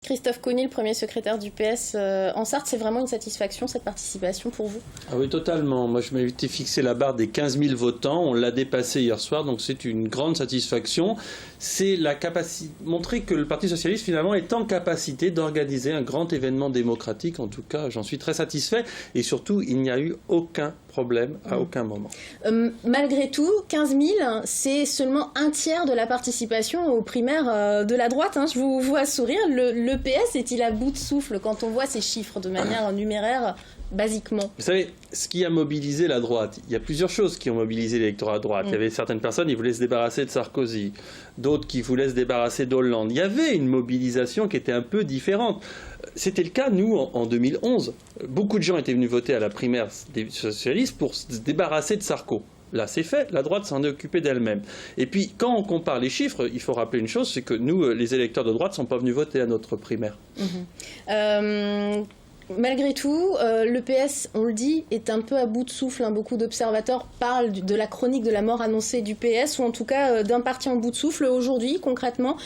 Christophe Conille, le premier secrétaire du PS en Sarthe, c'est vraiment une satisfaction cette participation pour vous? Ah oui, totalement. Moi, je m'étais fixé la barre des 15 000 votants. On l'a dépassé hier soir, donc c'est une grande satisfaction. C'est la capacité, montrer que le Parti socialiste, finalement, est en capacité d'organiser un grand événement démocratique. En tout cas, j'en suis très satisfait. Et surtout, il n'y a eu aucun problème à aucun moment. Malgré tout, 15 000, c'est seulement un tiers de la participation aux primaires de la droite. Je vous vois sourire. Le PS est-il à bout de souffle quand on voit ces chiffres de manière numéraire, basiquement? Vous savez, ce qui a mobilisé la droite, il y a plusieurs choses qui ont mobilisé l'électorat à droite. Il y avait certaines personnes qui voulaient se débarrasser de Sarkozy, d'autres qui voulaient se débarrasser d'Hollande. Il y avait une mobilisation qui était un peu différente. C'était le cas, nous, en 2011. Beaucoup de gens étaient venus voter à la primaire des socialistes pour se débarrasser de Sarko. Là, c'est fait. La droite s'en est occupée d'elle-même. Et puis, quand on compare les chiffres, il faut rappeler une chose, c'est que nous, les électeurs de droite, ne sont pas venus voter à notre primaire. Malgré tout, le PS, on le dit, est un peu à bout de souffle. Beaucoup d'observateurs parlent de la chronique de la mort annoncée du PS, ou en tout cas d'un parti en bout de souffle aujourd'hui, concrètement,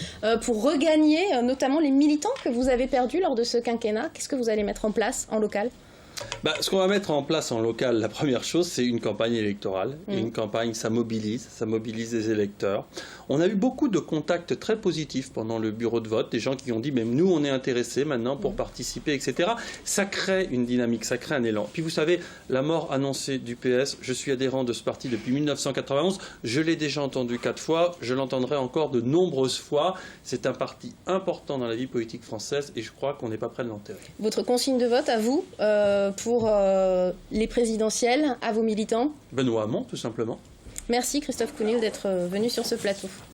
pour regagner notamment les militants que vous avez perdus lors de ce quinquennat. Qu'est-ce que vous allez mettre en place en local ? Ce qu'on va mettre en place en local, la première chose, c'est une campagne électorale. Et une campagne, ça mobilise les électeurs. On a eu beaucoup de contacts très positifs pendant le bureau de vote, des gens qui ont dit, même nous, on est intéressés maintenant pour participer, etc. Ça crée une dynamique, ça crée un élan. Puis vous savez, la mort annoncée du PS, je suis adhérent de ce parti depuis 1991, je l'ai déjà entendu 4 fois, je l'entendrai encore de nombreuses fois. C'est un parti important dans la vie politique française et je crois qu'on n'est pas prêt de l'enterrer. Votre consigne de vote à vous pour les présidentielles, à vos militants? Benoît Hamon, tout simplement. Merci Christophe Conille d'être venu sur ce plateau.